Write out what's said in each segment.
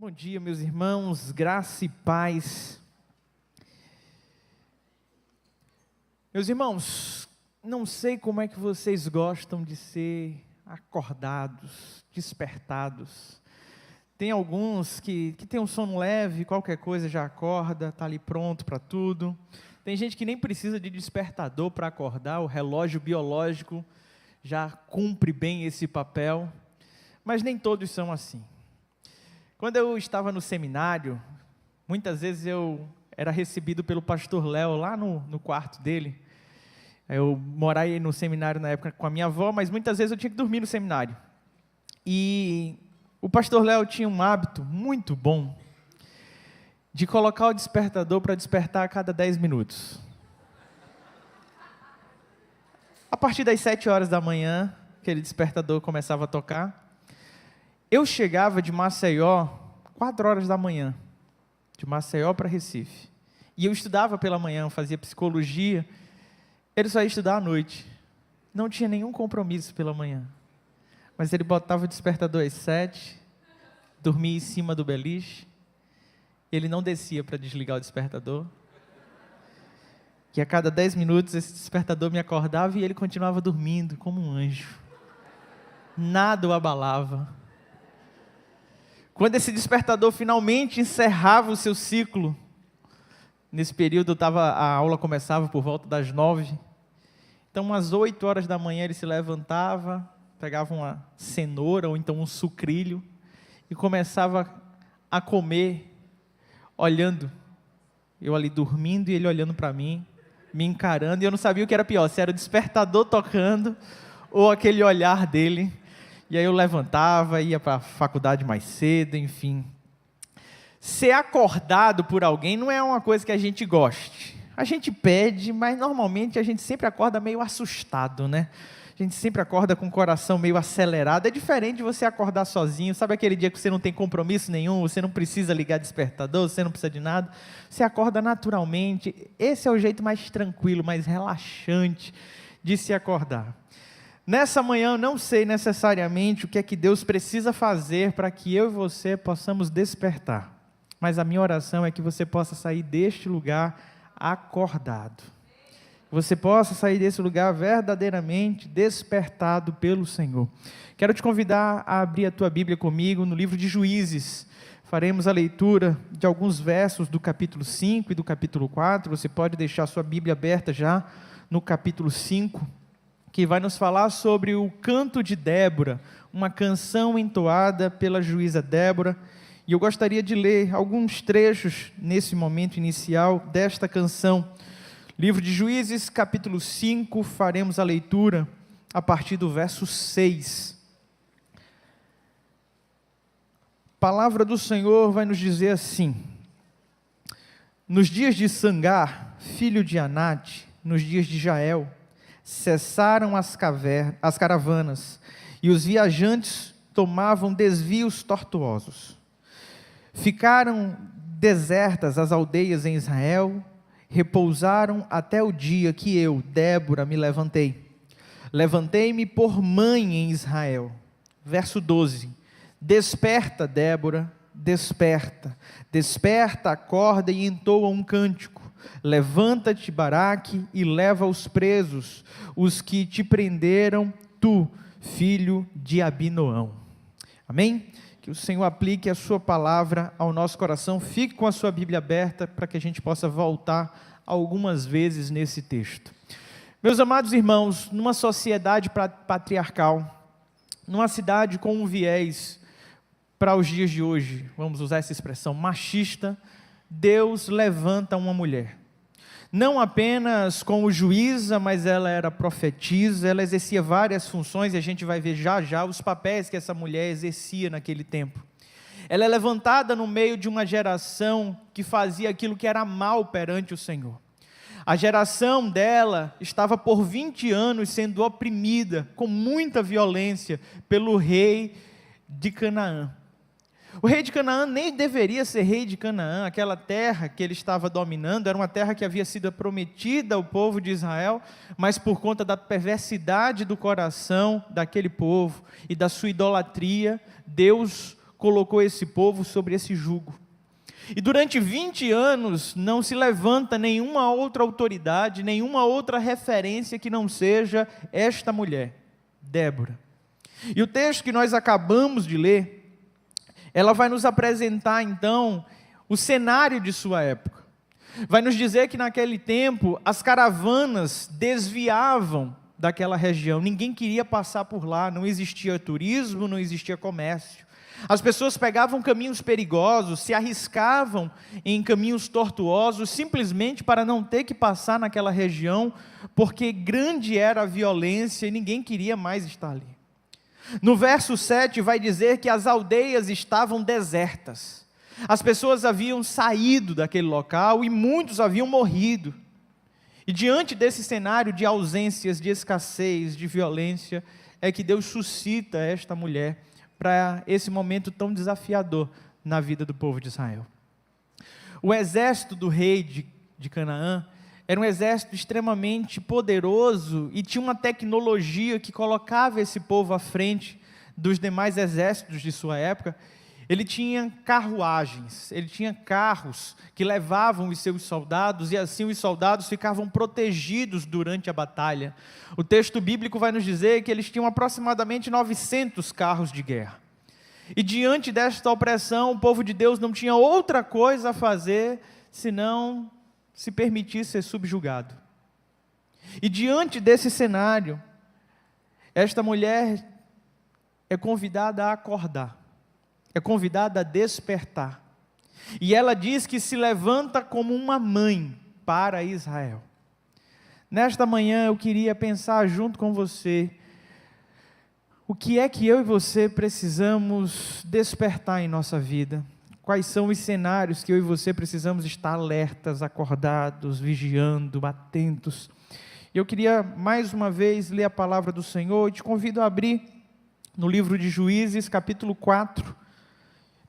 Bom dia, meus irmãos, graça e paz. Meus irmãos, não sei como é que vocês gostam de ser acordados, despertados. Tem alguns que têm um sono leve, qualquer coisa já acorda, está ali pronto para tudo. Tem gente que nem precisa de despertador para acordar, o relógio biológico já cumpre bem esse papel, mas nem todos são assim. Quando eu estava no seminário, muitas vezes eu era recebido pelo pastor Léo lá no quarto dele. Eu morava no seminário na época com a minha avó, mas muitas vezes eu tinha que dormir no seminário. E o pastor Léo tinha um hábito muito bom de colocar o despertador para despertar a cada 10 minutos. A partir das 7 horas da manhã, aquele despertador começava a tocar. Eu chegava de Maceió, 4 horas da manhã, de Maceió para Recife. E eu estudava pela manhã, fazia psicologia. Ele só ia estudar à noite. Não tinha nenhum compromisso pela manhã. Mas ele botava o despertador às 7, dormia em cima do beliche. Ele não descia para desligar o despertador. E a cada 10 minutos esse despertador me acordava e ele continuava dormindo como um anjo. Nada o abalava. Quando esse despertador finalmente encerrava o seu ciclo, nesse período a aula começava por volta das 9, então umas 8 horas da manhã ele se levantava, pegava uma cenoura ou então um sucrilho e começava a comer, olhando, eu ali dormindo e ele olhando para mim, me encarando, e eu não sabia o que era pior, se era o despertador tocando ou aquele olhar dele. E aí eu levantava, ia para a faculdade mais cedo, enfim. Ser acordado por alguém não é uma coisa que a gente goste. A gente pede, mas normalmente a gente sempre acorda meio assustado, né? A gente sempre acorda com o coração meio acelerado. É diferente de você acordar sozinho. Sabe aquele dia que você não tem compromisso nenhum, você não precisa ligar despertador, você não precisa de nada. Você acorda naturalmente. Esse é o jeito mais tranquilo, mais relaxante de se acordar. Nessa manhã eu não sei necessariamente o que é que Deus precisa fazer para que eu e você possamos despertar. Mas a minha oração é que você possa sair deste lugar acordado. Você possa sair desse lugar verdadeiramente despertado pelo Senhor. Quero te convidar a abrir a tua Bíblia comigo no livro de Juízes. Faremos a leitura de alguns versos do capítulo 5 e do capítulo 4. Você pode deixar a sua Bíblia aberta já no capítulo 5. Que vai nos falar sobre o canto de Débora, uma canção entoada pela juíza Débora. E eu gostaria de ler alguns trechos nesse momento inicial desta canção. Livro de Juízes, capítulo 5, faremos a leitura a partir do verso 6. A palavra do Senhor vai nos dizer assim: nos dias de Sangar, filho de Anate, nos dias de Jael, cessaram as caravanas, e os viajantes tomavam desvios tortuosos. Ficaram desertas as aldeias em Israel, repousaram até o dia que eu, Débora, me levantei. Levantei-me por mãe em Israel. Verso 12. Desperta, Débora, desperta. Desperta, acorda e entoa um cântico. Levanta-te, Baraque, e leva os presos, os que te prenderam, tu, filho de Abinoão. Amém? Que o Senhor aplique a sua palavra ao nosso coração. Fique com a sua Bíblia aberta para que a gente possa voltar algumas vezes nesse texto. Meus amados irmãos, numa sociedade patriarcal, numa cidade com um viés para os dias de hoje, vamos usar essa expressão, machista, Deus levanta uma mulher, não apenas como juíza, mas ela era profetisa, ela exercia várias funções, e a gente vai ver já já os papéis que essa mulher exercia naquele tempo. Ela é levantada no meio de uma geração que fazia aquilo que era mal perante o Senhor. A geração dela estava por 20 anos sendo oprimida com muita violência pelo rei de Canaã. O rei de Canaã nem deveria ser rei de Canaã. Aquela terra que ele estava dominando era uma terra que havia sido prometida ao povo de Israel, mas por conta da perversidade do coração daquele povo e da sua idolatria, Deus colocou esse povo sobre esse jugo. E durante 20 anos não se levanta nenhuma outra autoridade, nenhuma outra referência que não seja esta mulher, Débora. E o texto que nós acabamos de ler, ela vai nos apresentar então o cenário de sua época. Vai nos dizer que naquele tempo as caravanas desviavam daquela região, ninguém queria passar por lá, não existia turismo, não existia comércio. As pessoas pegavam caminhos perigosos, se arriscavam em caminhos tortuosos, simplesmente para não ter que passar naquela região, porque grande era a violência e ninguém queria mais estar ali. No verso 7 vai dizer que as aldeias estavam desertas. As pessoas haviam saído daquele local e muitos haviam morrido. E diante desse cenário de ausências, de escassez, de violência, é que Deus suscita esta mulher para esse momento tão desafiador na vida do povo de Israel. O exército do rei de Canaã era um exército extremamente poderoso e tinha uma tecnologia que colocava esse povo à frente dos demais exércitos de sua época. Ele tinha carruagens, ele tinha carros que levavam os seus soldados, e assim os soldados ficavam protegidos durante a batalha. O texto bíblico vai nos dizer que eles tinham aproximadamente 900 carros de guerra. E diante desta opressão, o povo de Deus não tinha outra coisa a fazer, senão se permitir ser subjugado. E diante desse cenário, esta mulher é convidada a acordar. É convidada a despertar. E ela diz que se levanta como uma mãe para Israel. Nesta manhã eu queria pensar junto com você, o que é que eu e você precisamos despertar em nossa vida? Quais são os cenários que eu e você precisamos estar alertas, acordados, vigiando, atentos? Eu queria mais uma vez ler a palavra do Senhor e te convido a abrir no livro de Juízes, capítulo 4.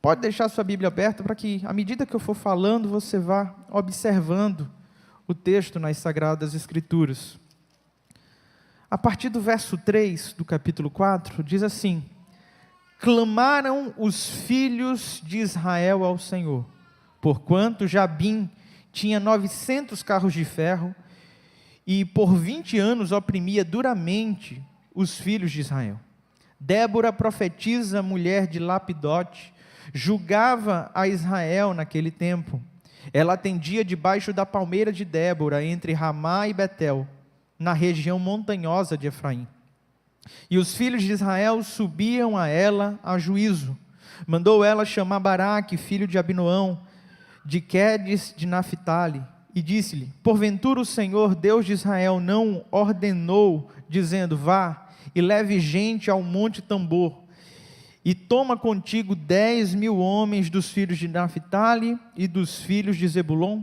Pode deixar sua Bíblia aberta para que, à medida que eu for falando, você vá observando o texto nas Sagradas Escrituras. A partir do verso 3 do capítulo 4, diz assim: clamaram os filhos de Israel ao Senhor, porquanto Jabim tinha 900 carros de ferro, e por 20 anos oprimia duramente os filhos de Israel. Débora, profetisa, mulher de Lapidote, julgava a Israel naquele tempo. Ela atendia debaixo da palmeira de Débora, entre Ramá e Betel, na região montanhosa de Efraim. E os filhos de Israel subiam a ela a juízo. Mandou ela chamar Baraque, filho de Abinoão, de Quedes de Naphtali, e disse-lhe: porventura o Senhor, Deus de Israel, não ordenou, dizendo: vá e leve gente ao monte Tambor, e toma contigo 10.000 homens dos filhos de Naphtali e dos filhos de Zebulon?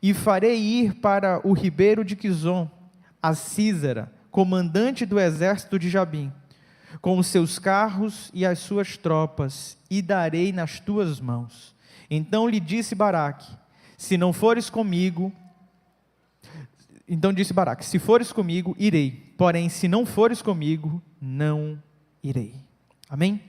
E farei ir para o ribeiro de Quizon a Sísera, comandante do exército de Jabim, com os seus carros e as suas tropas, e darei nas tuas mãos. Então lhe disse Baraque: se não fores comigo, se fores comigo, irei, porém se não fores comigo, não irei. Amém?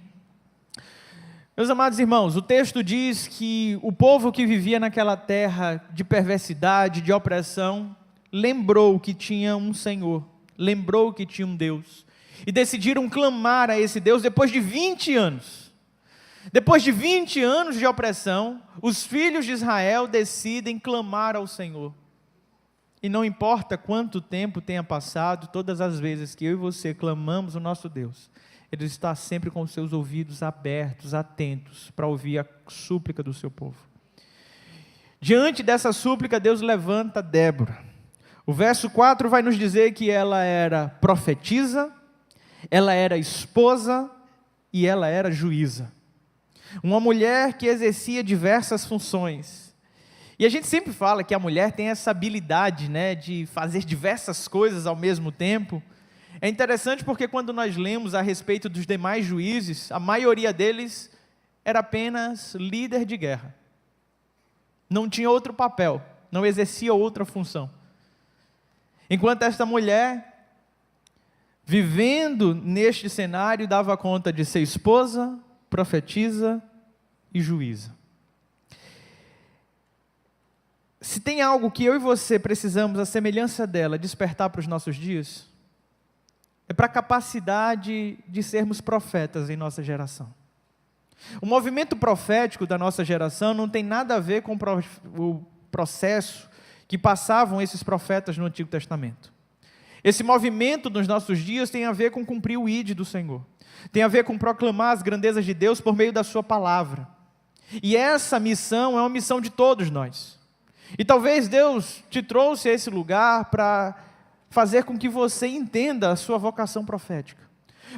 Meus amados irmãos, o texto diz que o povo que vivia naquela terra de perversidade, de opressão, lembrou que tinha um Senhor, lembrou que tinha um Deus, e decidiram clamar a esse Deus depois de 20 anos. Depois de 20 anos de opressão, os filhos de Israel decidem clamar ao Senhor. E não importa quanto tempo tenha passado, todas as vezes que eu e você clamamos o nosso Deus, Ele está sempre com os seus ouvidos abertos, atentos, para ouvir a súplica do seu povo. Diante dessa súplica, Deus levanta Débora. O verso 4 vai nos dizer que ela era profetisa, ela era esposa e ela era juíza. Uma mulher que exercia diversas funções. E a gente sempre fala que a mulher tem essa habilidade, né, de fazer diversas coisas ao mesmo tempo. É interessante porque quando nós lemos a respeito dos demais juízes, a maioria deles era apenas líder de guerra. Não tinha outro papel, não exercia outra função. Enquanto esta mulher, vivendo neste cenário, dava conta de ser esposa, profetiza e juíza. Se tem algo que eu e você precisamos, a semelhança dela, despertar para os nossos dias, é para a capacidade de sermos profetas em nossa geração. O movimento profético da nossa geração não tem nada a ver com o processo que passavam esses profetas no Antigo Testamento. Esse movimento nos nossos dias tem a ver com cumprir o ID do Senhor. Tem a ver com proclamar as grandezas de Deus por meio da sua palavra. E essa missão é uma missão de todos nós. E talvez Deus te trouxe a esse lugar para fazer com que você entenda a sua vocação profética.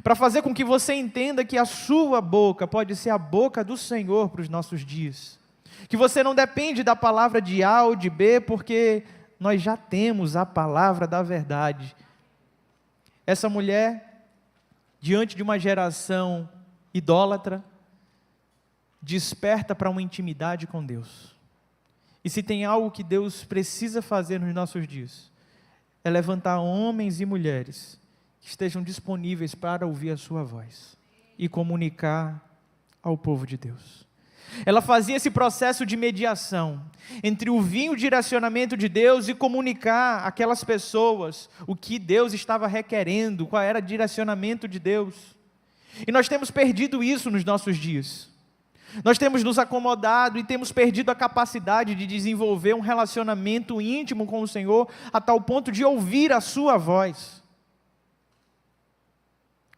Para fazer com que você entenda que a sua boca pode ser a boca do Senhor para os nossos dias. Que você não depende da palavra de A ou de B, porque nós já temos a palavra da verdade. Essa mulher, diante de uma geração idólatra, desperta para uma intimidade com Deus. E se tem algo que Deus precisa fazer nos nossos dias, é levantar homens e mulheres que estejam disponíveis para ouvir a sua voz e comunicar ao povo de Deus. Ela fazia esse processo de mediação entre ouvir o direcionamento de Deus e comunicar àquelas pessoas o que Deus estava requerendo, qual era o direcionamento de Deus. E nós temos perdido isso nos nossos dias. Nós temos nos acomodado e temos perdido a capacidade de desenvolver um relacionamento íntimo com o Senhor a tal ponto de ouvir a sua voz.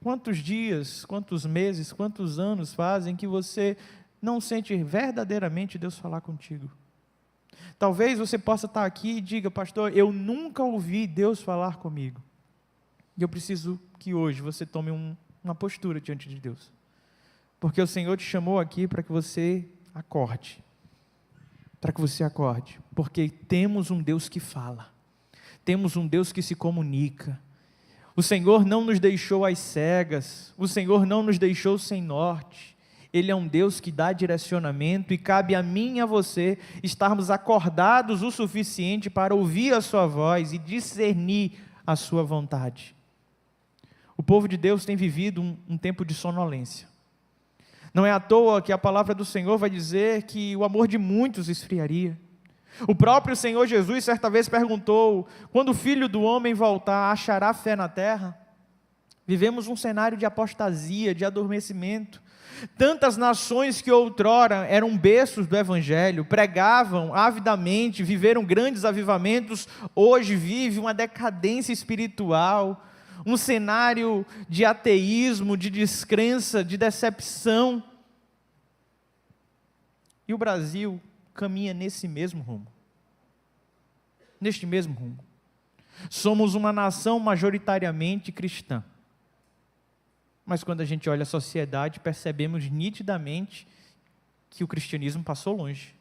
Quantos dias, quantos meses, quantos anos fazem que você não sente verdadeiramente Deus falar contigo? Talvez você possa estar aqui e diga: pastor, eu nunca ouvi Deus falar comigo. E eu preciso que hoje você tome uma postura diante de Deus. Porque o Senhor te chamou aqui para que você acorde. Para que você acorde. Porque temos um Deus que fala. Temos um Deus que se comunica. O Senhor não nos deixou às cegas. O Senhor não nos deixou sem norte. Ele é um Deus que dá direcionamento e cabe a mim e a você estarmos acordados o suficiente para ouvir a sua voz e discernir a sua vontade. O povo de Deus tem vivido um tempo de sonolência. Não é à toa que a palavra do Senhor vai dizer que o amor de muitos esfriaria. O próprio Senhor Jesus certa vez perguntou: quando o Filho do Homem voltar, achará fé na terra? Vivemos um cenário de apostasia, de adormecimento. Tantas nações que outrora eram berços do Evangelho, pregavam avidamente, viveram grandes avivamentos, hoje vive uma decadência espiritual, um cenário de ateísmo, de descrença, de decepção. E o Brasil caminha nesse mesmo rumo. Neste mesmo rumo. Somos uma nação majoritariamente cristã. Mas quando a gente olha a sociedade, percebemos nitidamente que o cristianismo passou longe.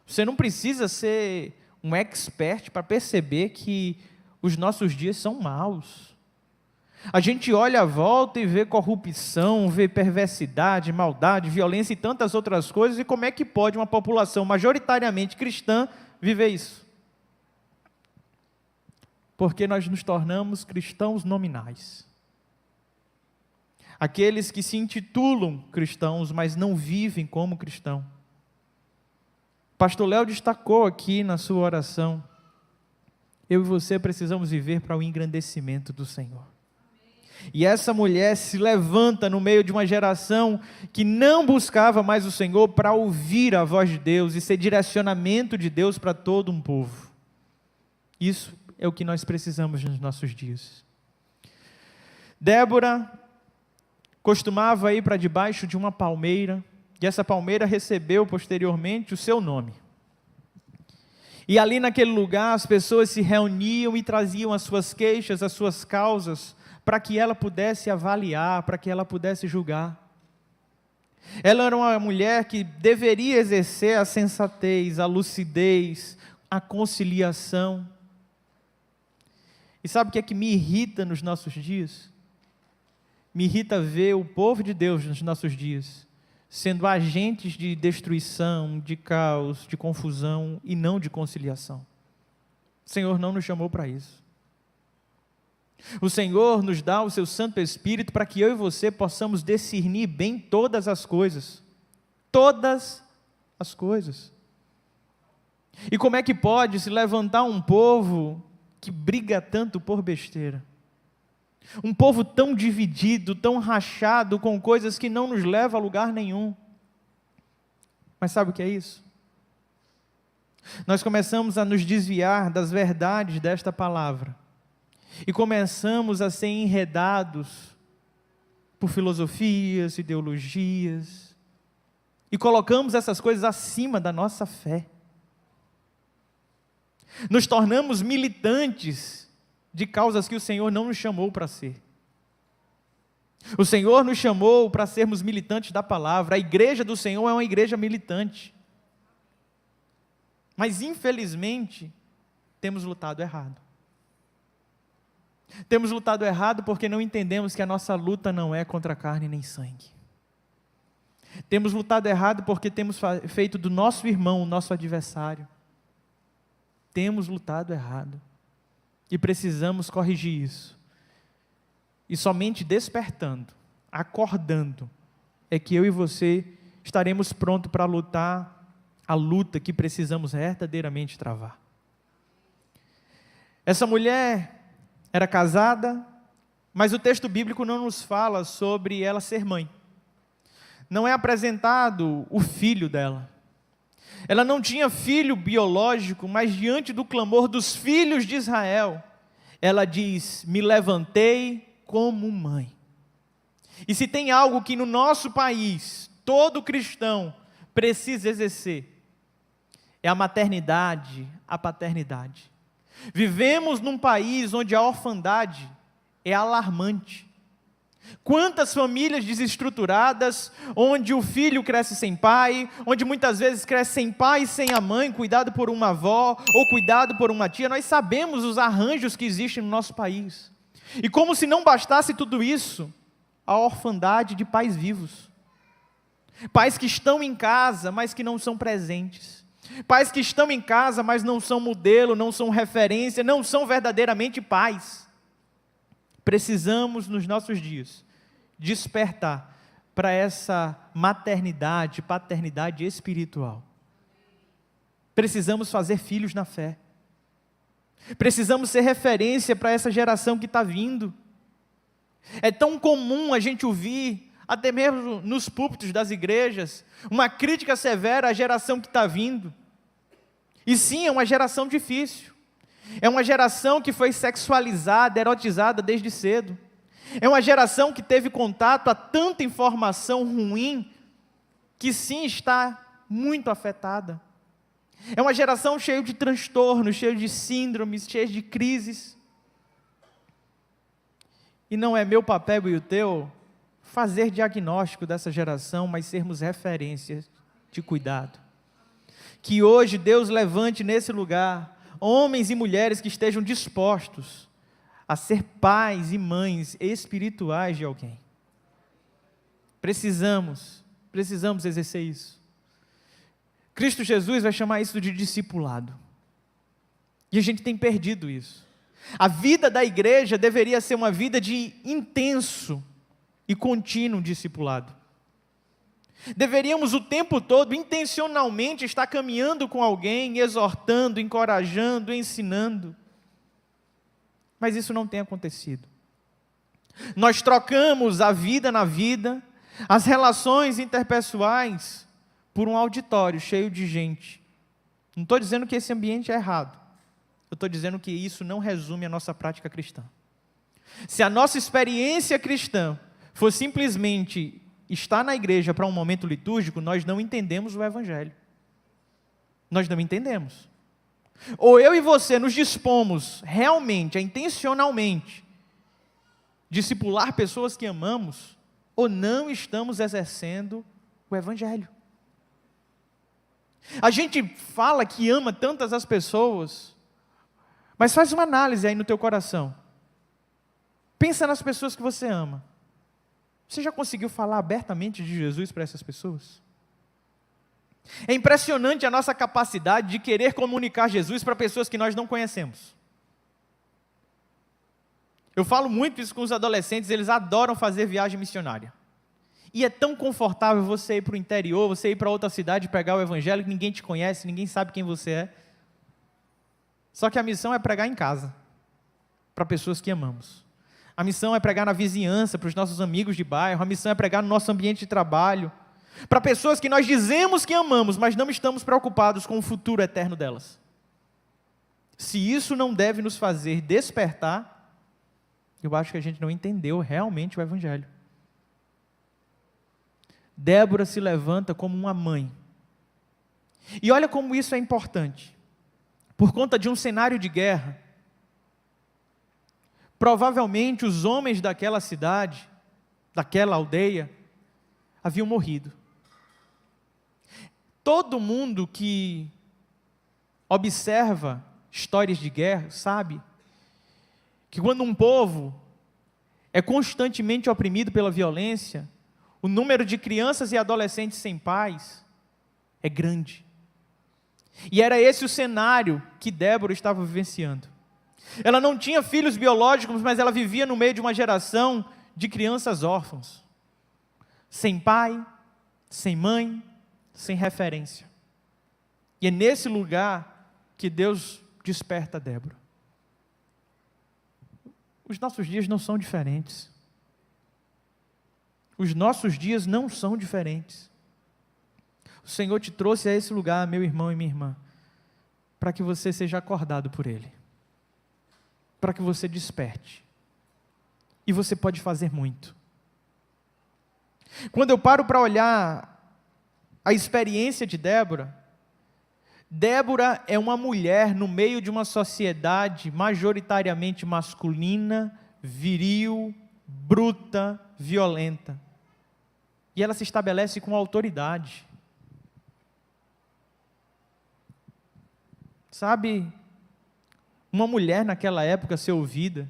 Você não precisa ser um expert para perceber que os nossos dias são maus. A gente olha à volta e vê corrupção, vê perversidade, maldade, violência e tantas outras coisas, e como é que pode uma população majoritariamente cristã viver isso? Porque nós nos tornamos cristãos nominais. Aqueles que se intitulam cristãos, mas não vivem como cristão. Pastor Léo destacou aqui na sua oração: eu e você precisamos viver para o engrandecimento do Senhor. E essa mulher se levanta no meio de uma geração que não buscava mais o Senhor para ouvir a voz de Deus e ser direcionamento de Deus para todo um povo. Isso é o que nós precisamos nos nossos dias. Débora costumava ir para debaixo de uma palmeira, e essa palmeira recebeu posteriormente o seu nome. E ali naquele lugar as pessoas se reuniam e traziam as suas queixas, as suas causas, para que ela pudesse avaliar, para que ela pudesse julgar. Ela era uma mulher que deveria exercer a sensatez, a lucidez, a conciliação. E sabe o que é que me irrita nos nossos dias? Me irrita ver o povo de Deus nos nossos dias sendo agentes de destruição, de caos, de confusão e não de conciliação. O Senhor não nos chamou para isso. O Senhor nos dá o seu Santo Espírito para que eu e você possamos discernir bem todas as coisas. Todas as coisas. E como é que pode se levantar um povo que briga tanto por besteira? Um povo tão dividido, tão rachado com coisas que não nos levam a lugar nenhum. Mas sabe o que é isso? Nós começamos a nos desviar das verdades desta palavra. E começamos a ser enredados por filosofias, ideologias. E colocamos essas coisas acima da nossa fé. Nos tornamos militantes de causas que o Senhor não nos chamou para ser. O Senhor nos chamou para sermos militantes da palavra. A igreja do Senhor é uma igreja militante. Mas infelizmente, temos lutado errado. Temos lutado errado porque não entendemos que a nossa luta não é contra carne nem sangue. Temos lutado errado porque temos feito do nosso irmão o nosso adversário. Temos lutado errado. E precisamos corrigir isso. E somente despertando, acordando, é que eu e você estaremos prontos para lutar a luta que precisamos verdadeiramente travar. Essa mulher era casada, mas o texto bíblico não nos fala sobre ela ser mãe. Não é apresentado o filho dela. Ela não tinha filho biológico, mas diante do clamor dos filhos de Israel, ela diz: me levantei como mãe. E se tem algo que no nosso país, todo cristão precisa exercer, é a maternidade, a paternidade. Vivemos num país onde a orfandade é alarmante. Quantas famílias desestruturadas, onde o filho cresce sem pai, onde muitas vezes cresce sem pai e sem a mãe, cuidado por uma avó ou cuidado por uma tia. Nós sabemos os arranjos que existem no nosso país. E como se não bastasse tudo isso, a orfandade de pais vivos. Pais que estão em casa, mas que não são presentes. Pais que estão em casa, mas não são modelo, não são referência, não são verdadeiramente pais. Precisamos, nos nossos dias, despertar para essa maternidade, paternidade espiritual. Precisamos fazer filhos na fé. Precisamos ser referência para essa geração que está vindo. É tão comum a gente ouvir, até mesmo nos púlpitos das igrejas, uma crítica severa à geração que está vindo. E sim, é uma geração difícil. É uma geração que foi sexualizada, erotizada desde cedo. É uma geração que teve contato a tanta informação ruim, que sim está muito afetada. É uma geração cheia de transtornos, cheia de síndromes, cheia de crises. E não é meu papel e o teu fazer diagnóstico dessa geração, mas sermos referências de cuidado. Que hoje Deus levante nesse lugar homens e mulheres que estejam dispostos a ser pais e mães espirituais de alguém. Precisamos exercer isso. Cristo Jesus vai chamar isso de discipulado. E a gente tem perdido isso. A vida da igreja deveria ser uma vida de intenso e contínuo discipulado. Deveríamos o tempo todo, intencionalmente, estar caminhando com alguém, exortando, encorajando, ensinando. Mas isso não tem acontecido. Nós trocamos a vida na vida, as relações interpessoais, por um auditório cheio de gente. Não estou dizendo que esse ambiente é errado. Eu estou dizendo que isso não resume a nossa prática cristã. Se a nossa experiência cristã for simplesmente estar na igreja para um momento litúrgico, nós não entendemos o Evangelho. Nós não entendemos. Ou eu e você nos dispomos realmente, intencionalmente, discipular pessoas que amamos, ou não estamos exercendo o Evangelho. A gente fala que ama tantas as pessoas, mas faz uma análise aí no teu coração. Pensa nas pessoas que você ama. Você já conseguiu falar abertamente de Jesus para essas pessoas? É impressionante a nossa capacidade de querer comunicar Jesus para pessoas que nós não conhecemos. Eu falo muito isso com os adolescentes, eles adoram fazer viagem missionária. E é tão confortável você ir para o interior, você ir para outra cidade, pegar o evangelho, que ninguém te conhece, ninguém sabe quem você é. Só que a missão é pregar em casa, para pessoas que amamos. A missão é pregar na vizinhança, para os nossos amigos de bairro. A missão é pregar no nosso ambiente de trabalho, para pessoas que nós dizemos que amamos, mas não estamos preocupados com o futuro eterno delas. Se isso não deve nos fazer despertar, eu acho que a gente não entendeu realmente o evangelho. Débora se levanta como uma mãe. E olha como isso é importante. Por conta de um cenário de guerra, provavelmente os homens daquela cidade, daquela aldeia, haviam morrido. Todo mundo que observa histórias de guerra sabe que quando um povo é constantemente oprimido pela violência, o número de crianças e adolescentes sem pais é grande. E era esse o cenário que Débora estava vivenciando. Ela não tinha filhos biológicos, mas ela vivia no meio de uma geração de crianças órfãos, sem pai, sem mãe, sem referência. E é nesse lugar que Deus desperta Débora. Os nossos dias não são diferentes. Os nossos dias não são diferentes. O Senhor te trouxe a esse lugar, meu irmão e minha irmã, para que você seja acordado por Ele, para que você desperte. E você pode fazer muito. Quando eu paro para olhar a experiência de Débora, Débora é uma mulher no meio de uma sociedade majoritariamente masculina, viril, bruta, violenta. E ela se estabelece com autoridade. Sabe, uma mulher naquela época ser ouvida,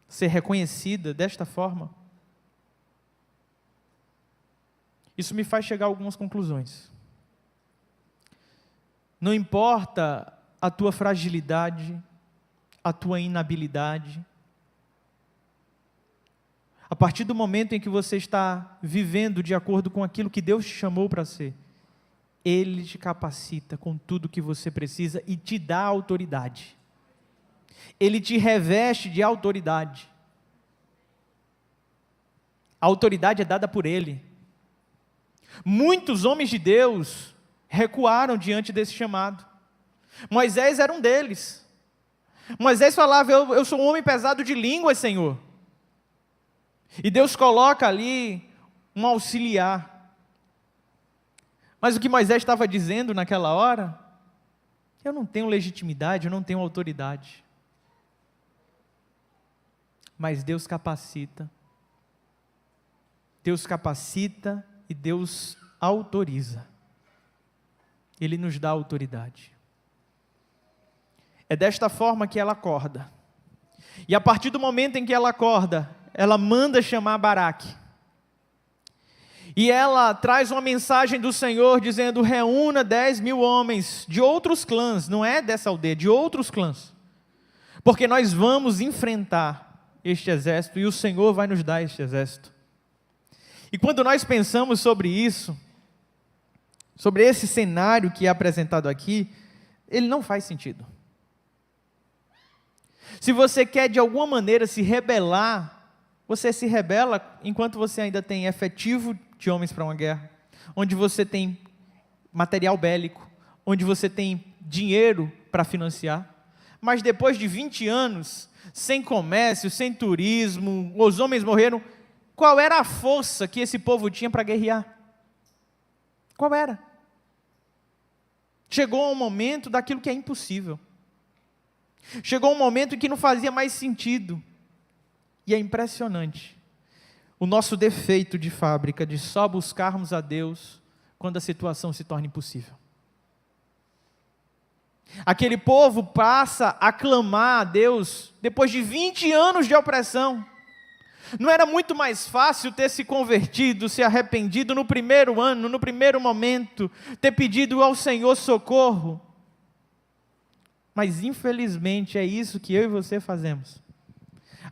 ser reconhecida desta forma, isso me faz chegar a algumas conclusões. Não importa a tua fragilidade, a tua inabilidade, a partir do momento em que você está vivendo de acordo com aquilo que Deus te chamou para ser, Ele te capacita com tudo que você precisa e te dá autoridade. Ele te reveste de autoridade. A autoridade é dada por Ele. Muitos homens de Deus recuaram diante desse chamado. Moisés era um deles. Moisés falava, eu sou um homem pesado de línguas, Senhor. E Deus coloca ali um auxiliar. Mas o que Moisés estava dizendo naquela hora, eu não tenho legitimidade, eu não tenho autoridade. Mas Deus capacita. Deus capacita e Deus autoriza. Ele nos dá autoridade. É desta forma que ela acorda. E a partir do momento em que ela acorda, ela manda chamar Baraque. E ela traz uma mensagem do Senhor dizendo, reúna 10.000 homens de outros clãs, não é dessa aldeia, de outros clãs. Porque nós vamos enfrentar este exército e o Senhor vai nos dar este exército. E quando nós pensamos sobre isso, sobre esse cenário que é apresentado aqui, ele não faz sentido. Se você quer de alguma maneira se rebelar, você se rebela enquanto você ainda tem efetivo de homens para uma guerra, onde você tem material bélico, onde você tem dinheiro para financiar, mas depois de 20 anos, sem comércio, sem turismo, os homens morreram, qual era a força que esse povo tinha para guerrear? Qual era? Chegou um momento daquilo que é impossível. Chegou um momento em que não fazia mais sentido. E é impressionante o nosso defeito de fábrica de só buscarmos a Deus quando a situação se torna impossível. Aquele povo passa a clamar a Deus depois de 20 anos de opressão. Não era muito mais fácil ter se convertido, se arrependido no primeiro ano, no primeiro momento, ter pedido ao Senhor socorro? Mas infelizmente é isso que eu e você fazemos.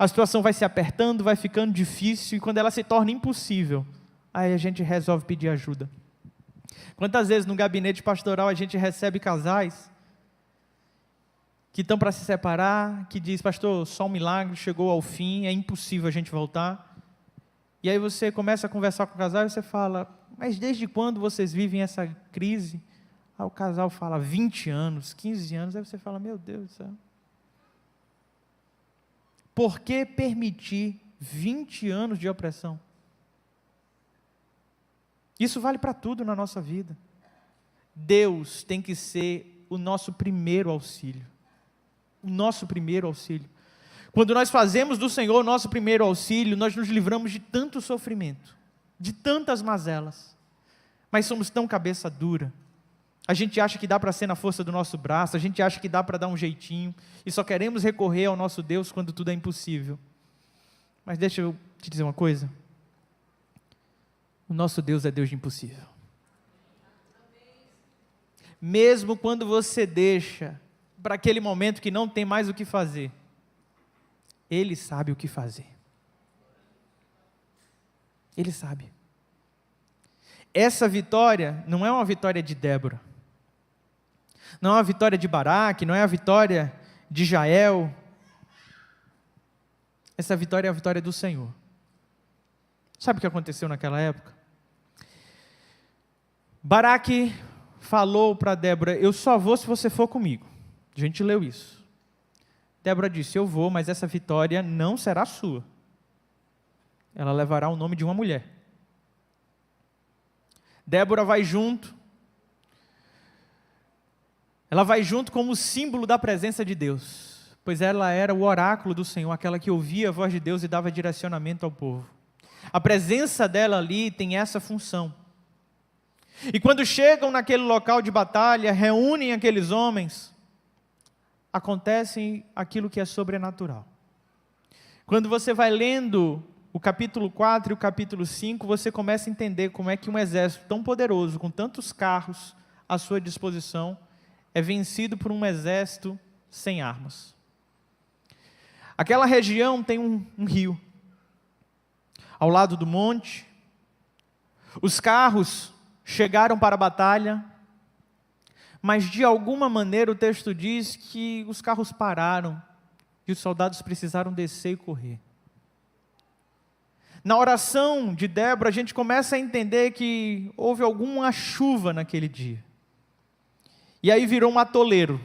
a situação vai se apertando, vai ficando difícil, e quando ela se torna impossível, aí a gente resolve pedir ajuda. Quantas vezes no gabinete pastoral a gente recebe casais que estão para se separar, que diz: pastor, só um milagre, chegou ao fim, é impossível a gente voltar. E aí você começa a conversar com o casal e você fala: mas desde quando vocês vivem essa crise? Aí o casal fala: 20 anos, 15 anos. Aí você fala: meu Deus do céu. Por que permitir 20 anos de opressão? Isso vale para tudo na nossa vida. Deus tem que ser o nosso primeiro auxílio. O nosso primeiro auxílio. Quando nós fazemos do Senhor o nosso primeiro auxílio, nós nos livramos de tanto sofrimento, de tantas mazelas. Mas somos tão cabeça dura. A gente acha que dá para ser na força do nosso braço, a gente acha que dá para dar um jeitinho, e só queremos recorrer ao nosso Deus quando tudo é impossível. Mas deixa eu te dizer uma coisa. O nosso Deus é Deus de impossível. Mesmo quando você deixa para aquele momento que não tem mais o que fazer, Ele sabe o que fazer. Ele sabe. Essa vitória não é uma vitória de Débora, não é uma vitória de Baraque, não é a vitória de Jael. Essa vitória é a vitória do Senhor. Sabe o que aconteceu naquela época? Baraque falou para Débora: eu só vou se você for comigo. A gente leu isso. Débora disse: eu vou, mas essa vitória não será sua. Ela levará o nome de uma mulher. Débora vai junto. Ela vai junto como símbolo da presença de Deus, pois ela era o oráculo do Senhor, aquela que ouvia a voz de Deus e dava direcionamento ao povo. A presença dela ali tem essa função. E quando chegam naquele local de batalha, reúnem aqueles homens, acontece aquilo que é sobrenatural. Quando você vai lendo o capítulo 4 e o capítulo 5, você começa a entender como é que um exército tão poderoso, com tantos carros à sua disposição, é vencido por um exército sem armas. Aquela região tem um rio, ao lado do monte. Os carros chegaram para a batalha, mas de alguma maneira o texto diz que os carros pararam e os soldados precisaram descer e correr. Na oração de Débora, a gente começa a entender que houve alguma chuva naquele dia. E aí virou um atoleiro.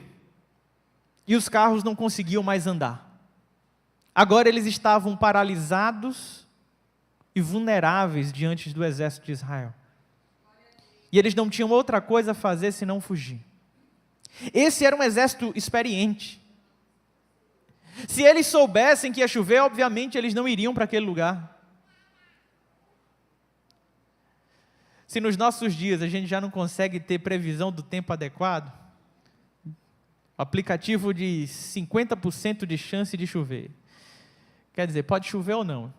E os carros não conseguiam mais andar. Agora eles estavam paralisados e vulneráveis diante do exército de Israel. E eles não tinham outra coisa a fazer senão fugir. Esse era um exército experiente. Se eles soubessem que ia chover, obviamente eles não iriam para aquele lugar. Se nos nossos dias a gente já não consegue ter previsão do tempo adequado, aplicativo de 50% de chance de chover. Quer dizer, pode chover ou não.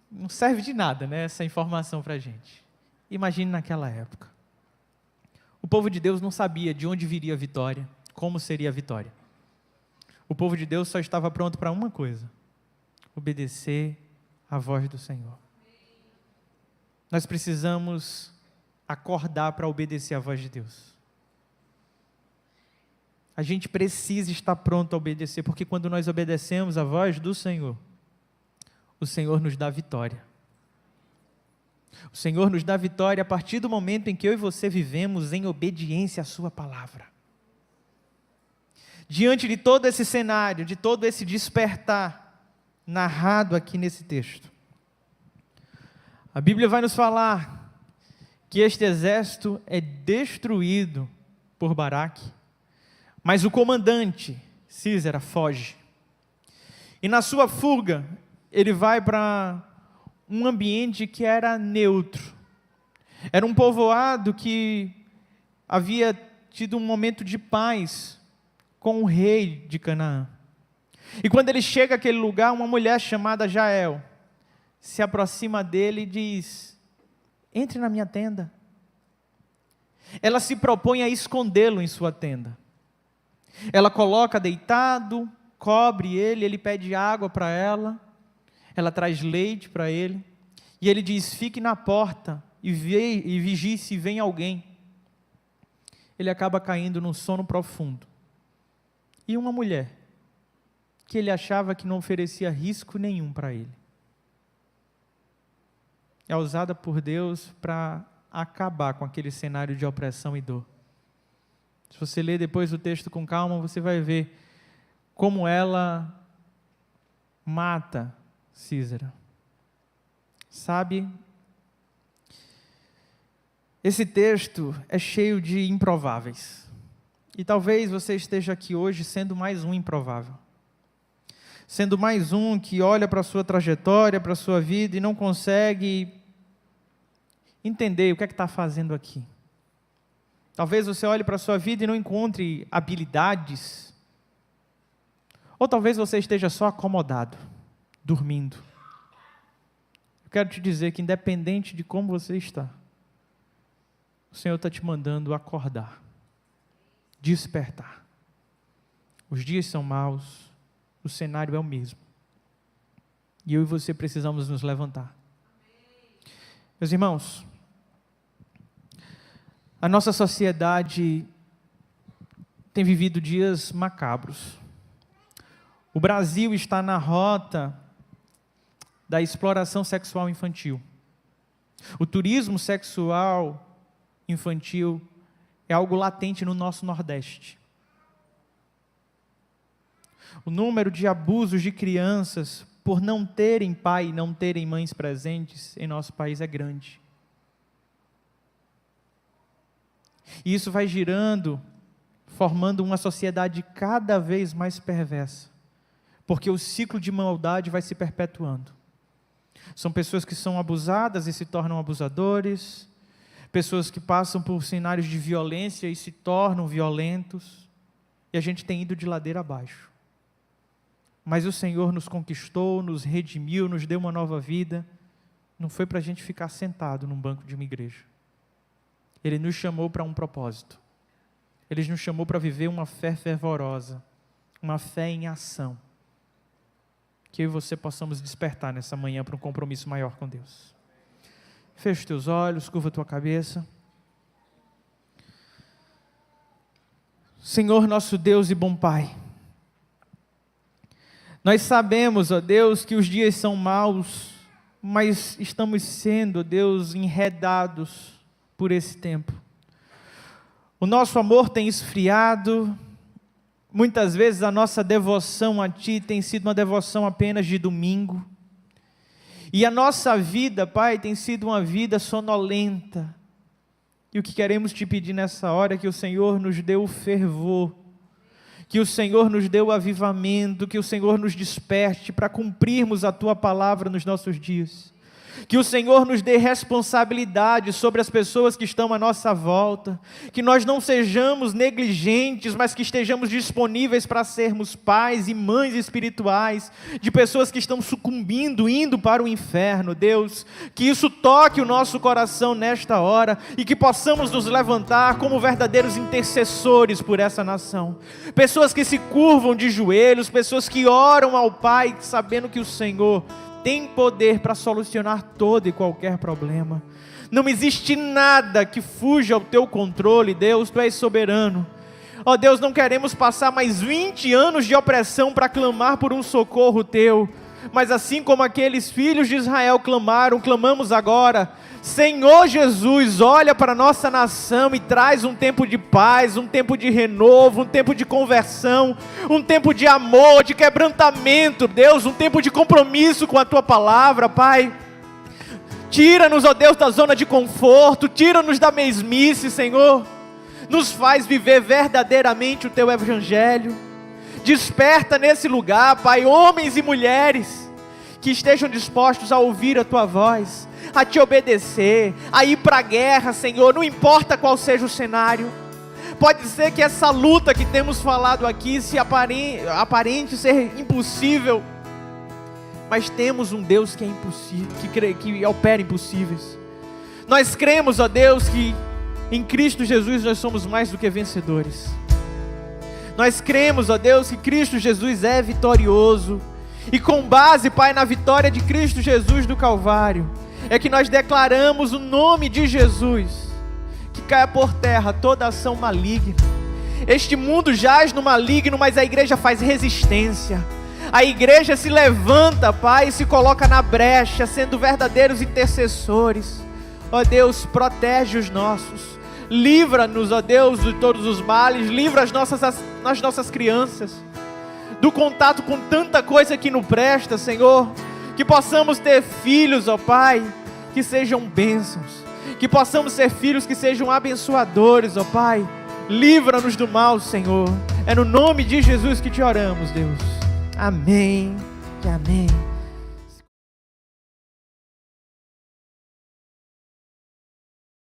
Não serve de nada, né, essa informação para a gente. Imagine naquela época. O povo de Deus não sabia de onde viria a vitória, como seria a vitória. O povo de Deus só estava pronto para uma coisa: obedecer à voz do Senhor. Nós precisamos acordar para obedecer à voz de Deus. A gente precisa estar pronto a obedecer, porque quando nós obedecemos à voz do Senhor, o Senhor nos dá vitória. O Senhor nos dá vitória a partir do momento em que eu e você vivemos em obediência à sua palavra. Diante de todo esse cenário, de todo esse despertar narrado aqui nesse texto, a Bíblia vai nos falar que este exército é destruído por Baraque, mas o comandante, Sísera, foge. E na sua fuga, ele vai para um ambiente que era neutro. Era um povoado que havia tido um momento de paz com o rei de Canaã. E quando ele chega àquele lugar, uma mulher chamada Jael se aproxima dele e diz: entre na minha tenda. Ela se propõe a escondê-lo em sua tenda. Ela coloca deitado cobre ele, ele pede água para ela traz leite para ele, e ele diz: fique na porta e vigie se vem alguém. Ele acaba caindo num sono profundo. E uma mulher, que ele achava que não oferecia risco nenhum para ele, é usada por Deus para acabar com aquele cenário de opressão e dor. Se você ler depois o texto com calma, você vai ver como ela mata Císara. Sabe, esse texto é cheio de improváveis. E talvez você esteja aqui hoje sendo mais um improvável. Sendo mais um que olha para a sua trajetória, para a sua vida e não consegue entender o que é que está fazendo aqui. Talvez você olhe para a sua vida e não encontre habilidades. Ou talvez você esteja só acomodado, dormindo. Eu quero te dizer que independente de como você está, o Senhor está te mandando acordar, despertar. Os dias são maus, o cenário é o mesmo. E eu e você precisamos nos levantar. Meus irmãos, a nossa sociedade tem vivido dias macabros. O Brasil está na rota da exploração sexual infantil. O turismo sexual infantil é algo latente no nosso Nordeste. O número de abusos de crianças por não terem pai e não terem mães presentes em nosso país é grande. E isso vai girando, formando uma sociedade cada vez mais perversa, porque o ciclo de maldade vai se perpetuando. São pessoas que são abusadas e se tornam abusadores, pessoas que passam por cenários de violência e se tornam violentos, e a gente tem ido de ladeira abaixo. Mas o Senhor nos conquistou, nos redimiu, nos deu uma nova vida. Não foi para a gente ficar sentado num banco de uma igreja. Ele nos chamou para um propósito. Ele nos chamou para viver uma fé fervorosa, uma fé em ação. Que eu e você possamos despertar nessa manhã para um compromisso maior com Deus. Fecha os teus olhos, curva a tua cabeça. Senhor nosso Deus e bom Pai, nós sabemos, ó Deus, que os dias são maus, mas estamos sendo, ó Deus, enredados por esse tempo. O nosso amor tem esfriado, muitas vezes a nossa devoção a Ti tem sido uma devoção apenas de domingo, e a nossa vida, Pai, tem sido uma vida sonolenta, e o que queremos Te pedir nessa hora é que o Senhor nos dê o fervor, que o Senhor nos dê o avivamento, que o Senhor nos desperte para cumprirmos a Tua palavra nos nossos dias. Que o Senhor nos dê responsabilidade sobre as pessoas que estão à nossa volta, que nós não sejamos negligentes, mas que estejamos disponíveis para sermos pais e mães espirituais, de pessoas que estão sucumbindo, indo para o inferno. Deus, que isso toque o nosso coração nesta hora, e que possamos nos levantar como verdadeiros intercessores por essa nação, pessoas que se curvam de joelhos, pessoas que oram ao Pai, sabendo que o Senhor tem poder para solucionar todo e qualquer problema. Não existe nada que fuja ao Teu controle, Deus, Tu és soberano. Ó Deus, não queremos passar mais 20 anos de opressão para clamar por um socorro Teu, mas assim como aqueles filhos de Israel clamaram, clamamos agora. Senhor Jesus, olha para a nossa nação e traz um tempo de paz, um tempo de renovo, um tempo de conversão, um tempo de amor, de quebrantamento, Deus, um tempo de compromisso com a Tua palavra, Pai. Tira-nos, ó Deus, da zona de conforto, tira-nos da mesmice, Senhor. Nos faz viver verdadeiramente o Teu Evangelho. Desperta nesse lugar, Pai, homens e mulheres que estejam dispostos a ouvir a Tua voz, a Te obedecer, a ir para a guerra, Senhor, não importa qual seja o cenário. Pode ser que essa luta que temos falado aqui se aparente ser impossível, mas temos um Deus que é impossível, que opera impossíveis. Nós cremos, ó Deus, que em Cristo Jesus nós somos mais do que vencedores. Nós cremos, ó Deus, que Cristo Jesus é vitorioso. E com base, Pai, na vitória de Cristo Jesus do Calvário, é que nós declaramos o nome de Jesus, que caia por terra toda ação maligna. Este mundo jaz no maligno, mas a igreja faz resistência. A igreja se levanta, Pai, e se coloca na brecha, sendo verdadeiros intercessores. Ó Deus, protege os nossos. Livra-nos, ó Deus, de todos os males. Livra as nossas crianças do contato com tanta coisa que não presta, Senhor. Que possamos ter filhos, ó Pai, que sejam bênçãos. Que possamos ser filhos que sejam abençoadores, ó Pai. Livra-nos do mal, Senhor. É no nome de Jesus que te oramos, Deus. Amém e amém.